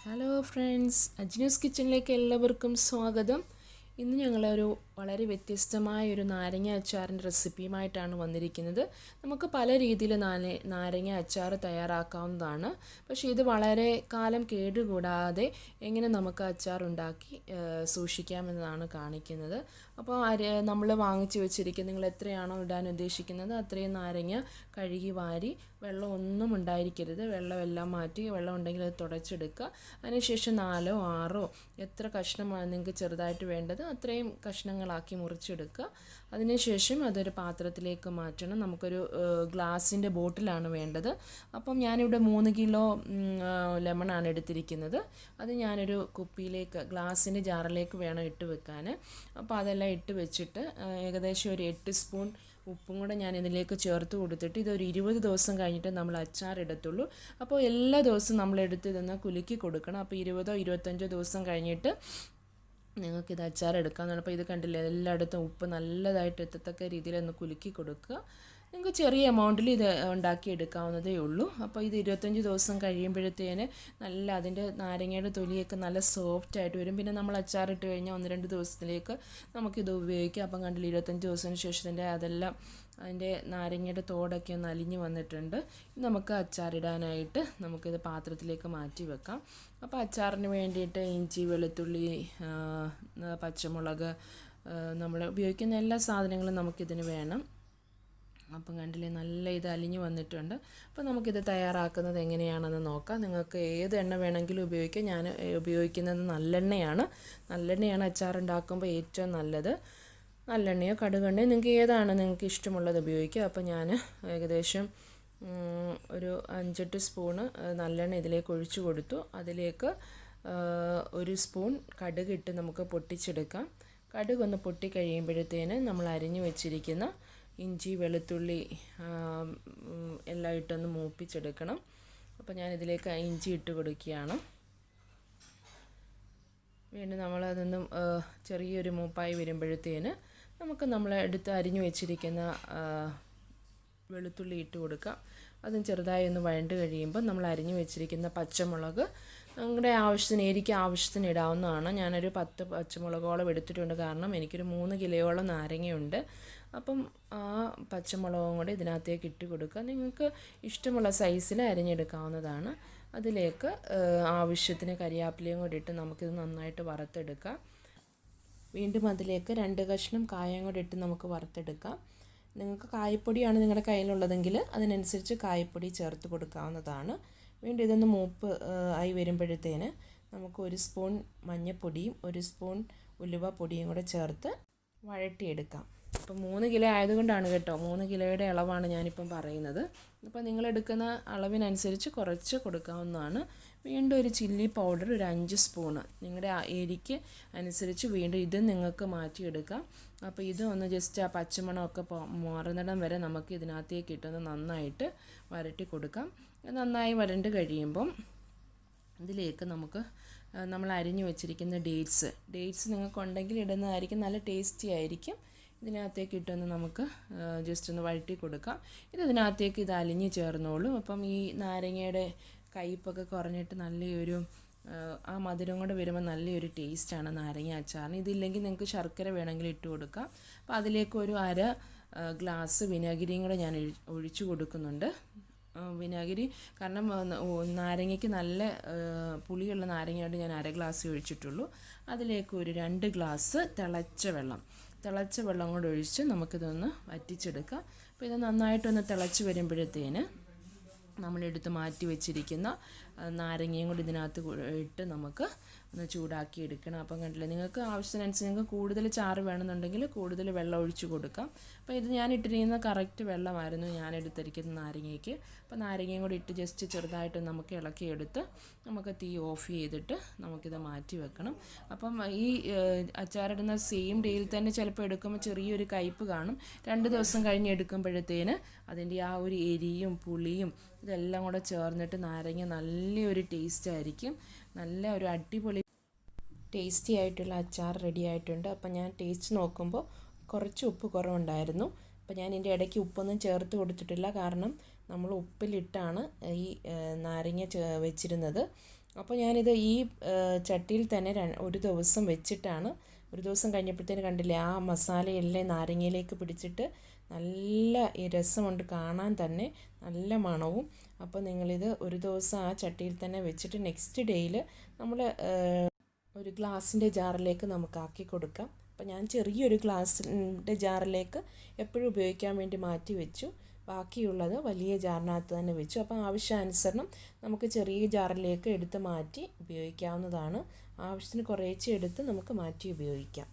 Hello friends, അജ്നൂസ് കിച്ചണിലേക്ക് എല്ലാവർക്കും സ്വാഗതം. ഇന്ന് ഞങ്ങളൊരു വളരെ വ്യത്യസ്തമായ ഒരു നാരങ്ങ അച്ചാറിൻ്റെ റെസിപ്പിയുമായിട്ടാണ് വന്നിരിക്കുന്നത്. നമുക്ക് പല രീതിയിൽ നാരങ്ങ അച്ചാർ തയ്യാറാക്കാവുന്നതാണ്. പക്ഷേ ഇത് വളരെ കാലം കേടുകൂടാതെ എങ്ങനെ നമുക്ക് അച്ചാർ ഉണ്ടാക്കി സൂക്ഷിക്കാമെന്നതാണ് കാണിക്കുന്നത്. അപ്പോൾ നമ്മൾ വാങ്ങിച്ച് വെച്ചിരിക്കുന്ന നിങ്ങൾ എത്രയാണോ ഇടാൻ ഉദ്ദേശിക്കുന്നത് അത്രയും നാരങ്ങ കഴുകി വാരി വെള്ളം ഒന്നും ഉണ്ടായിരിക്കരുത്. വെള്ളമെല്ലാം മാറ്റി, വെള്ളം ഉണ്ടെങ്കിൽ അത് തുടച്ചെടുക്കുക. അതിനുശേഷം 4 6 എത്ര കഷ്ണമാണ് നിങ്ങൾക്ക് ചെറുതായിട്ട് വേണ്ടത് അത്രയും കഷ്ണങ്ങളാക്കി മുറിച്ചെടുക്കുക. അതിനുശേഷം അതൊരു പാത്രത്തിലേക്ക് മാറ്റണം. നമുക്കൊരു ഗ്ലാസിൻ്റെ ബോട്ടിലാണ് വേണ്ടത്. അപ്പം ഞാനിവിടെ 3 കിലോ ലെമണാണ് എടുത്തിരിക്കുന്നത്. അത് ഞാനൊരു കുപ്പിയിലേക്ക് ഗ്ലാസിൻ്റെ ജാറിലേക്ക് വേണം ഇട്ട് വെക്കാൻ. അപ്പോൾ അതെല്ലാം ഇട്ട് വെച്ചിട്ട് ഏകദേശം ഒരു 8 സ്പൂൺ ഉപ്പും കൂടെ ഞാൻ ഇതിലേക്ക് ചേർത്ത് കൊടുത്തിട്ട് ഇതൊരു 20 ദിവസം കഴിഞ്ഞിട്ട് നമ്മൾ അച്ചാർ ഇടത്തുള്ളൂ. അപ്പോൾ എല്ലാ ദിവസവും നമ്മൾ എടുത്ത് ഇതൊന്ന് കുലുക്കി കൊടുക്കണം. അപ്പോൾ 20 25 ദിവസം കഴിഞ്ഞിട്ട് നിങ്ങൾക്കിത് അച്ചാർ എടുക്കാമെന്നാണ്. അപ്പോൾ ഇത് കണ്ടില്ലേ, എല്ലായിടത്തും ഉപ്പ് നല്ലതായിട്ട് എത്തത്തക്ക രീതിയിൽ ഒന്ന് കുലുക്കി കൊടുക്കുക. നിങ്ങൾക്ക് ചെറിയ എമൗണ്ടിൽ ഇത് ഉണ്ടാക്കി എടുക്കാവുന്നതേ ഉള്ളൂ. അപ്പോൾ ഇത് 25 ദിവസം കഴിയുമ്പോഴത്തേന് നല്ല അതിൻ്റെ നാരങ്ങയുടെ തൊലിയൊക്കെ നല്ല സോഫ്റ്റായിട്ട് വരും. പിന്നെ നമ്മൾ അച്ചാറിട്ട് കഴിഞ്ഞാൽ 1-2 ദിവസത്തിലേക്ക് നമുക്കിത് ഉപയോഗിക്കാം. അപ്പം കണ്ടില്ല, 25 ദിവസത്തിന് ശേഷം അതിൻ്റെ നാരങ്ങയുടെ തോടൊക്കെ ഒന്ന് അലിഞ്ഞ് വന്നിട്ടുണ്ട്. നമുക്ക് അച്ചാറിടാനായിട്ട് നമുക്കിത് പാത്രത്തിലേക്ക് മാറ്റി വെക്കാം. അപ്പോൾ അച്ചാറിന് വേണ്ടിയിട്ട് ഇഞ്ചി, വെളുത്തുള്ളി, പച്ചമുളക്, നമ്മൾ ഉപയോഗിക്കുന്ന എല്ലാ സാധനങ്ങളും നമുക്കിതിന് വേണം. അപ്പം കണ്ടില്ലേ, നല്ല ഇത് അലിഞ്ഞ് വന്നിട്ടുണ്ട്. അപ്പോൾ നമുക്കിത് തയ്യാറാക്കുന്നത് എങ്ങനെയാണെന്ന് നോക്കാം. നിങ്ങൾക്ക് ഏത് എണ്ണ വേണമെങ്കിലും ഉപയോഗിക്കാം. ഞാൻ ഉപയോഗിക്കുന്നത് നല്ലെണ്ണയാണ് അച്ചാറുണ്ടാക്കുമ്പോൾ ഏറ്റവും നല്ലത്. നല്ലെണ്ണയോ കടുകെണ്ണയോ നിങ്ങൾക്ക് ഏതാണ് നിങ്ങൾക്ക് ഇഷ്ടമുള്ളത് ഉപയോഗിക്കുക. അപ്പോൾ ഞാൻ ഏകദേശം ഒരു 5-8 സ്പൂണ് നല്ലെണ്ണ ഇതിലേക്ക് ഒഴിച്ചു കൊടുത്തു. അതിലേക്ക് 1 സ്പൂൺ കടുകിട്ട് നമുക്ക് പൊട്ടിച്ചെടുക്കാം. കടുകൊന്ന് പൊട്ടിക്കഴിയുമ്പോഴത്തേന് നമ്മൾ അരിഞ്ഞു വെച്ചിരിക്കുന്ന ഇഞ്ചി, വെളുത്തുള്ളി എല്ലാം ഇട്ടൊന്ന് മൂപ്പിച്ചെടുക്കണം. അപ്പോൾ ഞാനിതിലേക്ക് ഇഞ്ചി ഇട്ട് കൊടുക്കുകയാണ്. വീണ്ടും നമ്മളതൊന്നും ചെറിയൊരു മൂപ്പായി വരുമ്പോഴത്തേന് നമുക്ക് നമ്മൾ എടുത്ത് അരിഞ്ഞു വെച്ചിരിക്കുന്ന വെളുത്തുള്ളി ഇട്ട് കൊടുക്കാം. അതും ചെറുതായി ഒന്ന് വഴണ്ട് കഴിയുമ്പോൾ നമ്മൾ അരിഞ്ഞു വെച്ചിരിക്കുന്ന പച്ചമുളക് നിങ്ങളുടെ എരിക്ക് ആവശ്യത്തിന് ഇടാവുന്നതാണ്. ഞാനൊരു 10 പച്ചമുളകോളം എടുത്തിട്ടുണ്ട്. കാരണം എനിക്കൊരു 3 കിലോയോളം നാരങ്ങയുണ്ട്. അപ്പം ആ പച്ചമുളകും കൂടെ ഇതിനകത്തേക്ക് ഇട്ട് കൊടുക്കുക. നിങ്ങൾക്ക് ഇഷ്ടമുള്ള സൈസിൽ അരിഞ്ഞെടുക്കാവുന്നതാണ്. അതിലേക്ക് ആവശ്യത്തിന് കരിയാപ്പിലയും കൂടി ഇട്ട് നമുക്കിത് നന്നായിട്ട് വറുത്തെടുക്കാം. വീണ്ടും അതിലേക്ക് 2 കഷ്ണം കായം കൂടി ഇട്ട് നമുക്ക് വറുത്തെടുക്കാം. നിങ്ങൾക്ക് കായപ്പൊടിയാണ് നിങ്ങളുടെ കയ്യിലുള്ളതെങ്കിൽ അതിനനുസരിച്ച് കായപ്പൊടി ചേർത്ത് കൊടുക്കാവുന്നതാണ്. വീണ്ടും ഇതൊന്ന് മൂപ്പ് ആയി വരുമ്പോഴത്തേന് നമുക്ക് 1 സ്പൂൺ മഞ്ഞൾപ്പൊടിയും 1 സ്പൂൺ ഉലുവപ്പൊടിയും കൂടെ ചേർത്ത് വഴട്ടിയെടുക്കാം. അപ്പോൾ 3 കിലോ ആയതുകൊണ്ടാണ് കേട്ടോ, 3 കിലോയുടെ അളവാണ് ഞാനിപ്പം പറയുന്നത്. അപ്പോൾ നിങ്ങളെടുക്കുന്ന അളവിനനുസരിച്ച് കുറച്ച് കൊടുക്കാവുന്നതാണ്. വീണ്ടും ഒരു ചില്ലി പൗഡർ ഒരു 5 സ്പൂണ് നിങ്ങളുടെ എരിക്ക് അനുസരിച്ച് വീണ്ടും ഇത് നിങ്ങൾക്ക് മാറ്റിയെടുക്കാം. അപ്പോൾ ഇത് ഒന്ന് ജസ്റ്റ് ആ പച്ചമണമൊക്കെ മാറുന്നിടം വരെ നമുക്ക് ഇതിനകത്തേക്ക് ഇട്ടൊന്ന് നന്നായിട്ട് വരട്ടി കൊടുക്കാം. നന്നായി വരണ്ട് കഴിയുമ്പം ഇതിലേക്ക് നമുക്ക് നമ്മൾ അരിഞ്ഞു വെച്ചിരിക്കുന്ന ഡേറ്റ്സ് നിങ്ങൾക്കുണ്ടെങ്കിൽ ഇടുന്നതായിരിക്കും, നല്ല ടേസ്റ്റി ആയിരിക്കും. ഇതിനകത്തേക്ക് ഇട്ടൊന്ന് നമുക്ക് ജസ്റ്റ് ഒന്ന് വഴറ്റി കൊടുക്കാം. ഇതിനകത്തേക്ക് ഇത് അലിഞ്ഞ് ചേർന്നോളും. അപ്പം ഈ നാരങ്ങയുടെ കയ്പ്പൊക്കെ കുറഞ്ഞിട്ട് നല്ലൊരു ആ മധുരം കൂടെ വരുമ്പോൾ നല്ലൊരു ടേസ്റ്റാണ് നാരങ്ങ അച്ചാറിന്. ഇതില്ലെങ്കിൽ നിങ്ങൾക്ക് ശർക്കര വേണമെങ്കിൽ ഇട്ട് കൊടുക്കാം. അപ്പോൾ അതിലേക്ക് ഒരു 1/2 ഗ്ലാസ് വിനാഗിരിയും കൂടെ ഞാൻ ഒഴിച്ചു കൊടുക്കുന്നുണ്ട്. വിനാഗിരി കാരണം നാരങ്ങയ്ക്ക് നല്ല പുളിയുള്ള നാരങ്ങയോട് ഞാൻ 1/2 ഗ്ലാസ് ഒഴിച്ചിട്ടുള്ളൂ. അതിലേക്ക് ഒരു 2 ഗ്ലാസ് തിളച്ച വെള്ളം കൂടെ ഒഴിച്ച് നമുക്കിതൊന്ന് വറ്റിച്ചെടുക്കാം. അപ്പോൾ ഇത് നന്നായിട്ടൊന്ന് തിളച്ച് വരുമ്പോഴത്തേന് നമ്മളെടുത്ത് മാറ്റി വെച്ചിരിക്കുന്ന നാരങ്ങയും കൂടി ഇതിനകത്ത് ഇട്ട് നമുക്ക് ഒന്ന് ചൂടാക്കി എടുക്കണം. അപ്പം കണ്ടില്ലേ, നിങ്ങൾക്ക് ആവശ്യത്തിനനുസരിച്ച് നിങ്ങൾക്ക് കൂടുതൽ ചാറ് വേണമെന്നുണ്ടെങ്കിൽ കൂടുതൽ വെള്ളം ഒഴിച്ച് കൊടുക്കാം. അപ്പോൾ ഇത് ഞാൻ ഇട്ടിരിക്കുന്ന കറക്റ്റ് വെള്ളമായിരുന്നു ഞാൻ എടുത്തിരിക്കുന്ന നാരങ്ങയ്ക്ക്. അപ്പോൾ നാരങ്ങയും കൂടി ഇട്ട് ജസ്റ്റ് ചെറുതായിട്ട് നമുക്ക് ഇളക്കിയെടുത്ത് നമുക്ക് തീ ഓഫ് ചെയ്തിട്ട് നമുക്കിത് മാറ്റി വെക്കണം. അപ്പം ഈ അച്ചാറിടുന്ന സെയിം ഡേയിൽ തന്നെ ചിലപ്പോൾ എടുക്കുമ്പോൾ ചെറിയൊരു കയ്പ്പ് കാണും. 2 ദിവസം കഴിഞ്ഞ് എടുക്കുമ്പോഴത്തേന് അതിൻ്റെ ആ ഒരു എരിയും പുളിയും ഇതെല്ലാം കൂടെ ചേർന്നിട്ട് നാരങ്ങ നല്ലൊരു ടേസ്റ്റ് ആയിരിക്കും. നല്ല ഒരു അടിപൊളി ടേസ്റ്റി ആയിട്ടുള്ള അച്ചാർ റെഡി ആയിട്ടുണ്ട്. അപ്പം ഞാൻ ടേസ്റ്റ് നോക്കുമ്പോൾ കുറച്ച് ഉപ്പ് കുറവുണ്ടായിരുന്നു. അപ്പോൾ ഞാൻ ഇതിൻ്റെ ഇടയ്ക്ക് ഉപ്പൊന്നും ചേർത്ത് കൊടുത്തിട്ടില്ല. കാരണം നമ്മൾ ഉപ്പിലിട്ടാണ് ഈ നാരങ്ങ വെച്ചിരുന്നത്. അപ്പോൾ ഞാനിത് ഈ ചട്ടിയിൽ തന്നെ ഒരു ദിവസം വെച്ചിട്ടാണ്, ഒരു ദിവസം കഴിഞ്ഞപ്പോഴത്തേന് കണ്ടില്ലേ ആ മസാലയെല്ലാം നാരങ്ങയിലേക്ക് പിടിച്ചിട്ട് നല്ല ഈ രസമുണ്ട് കാണാൻ തന്നെ, നല്ല മണവും. അപ്പോൾ നിങ്ങളിത് ഒരു ദിവസം ആ ചട്ടിയിൽ തന്നെ വെച്ചിട്ട് നെക്സ്റ്റ് ഡേയിൽ നമ്മൾ ഒരു ഗ്ലാസിൻ്റെ ജാറിലേക്ക് നമുക്ക് ആക്കി കൊടുക്കാം. അപ്പോൾ ഞാൻ ചെറിയൊരു ഗ്ലാസിൻ്റെ ജാറിലേക്ക് എപ്പോഴും ഉപയോഗിക്കാൻ വേണ്ടി മാറ്റി വെച്ചു. ബാക്കിയുള്ളത് വലിയ ജാറിനകത്ത് തന്നെ വെച്ചു. അപ്പോൾ ആവശ്യാനുസരണം നമുക്ക് ചെറിയ ജാറിലേക്ക് എടുത്ത് മാറ്റി ഉപയോഗിക്കാവുന്നതാണ്. ആവശ്യത്തിന് കുറേശ്ശെ എടുത്ത് നമുക്ക് മാറ്റി ഉപയോഗിക്കാം.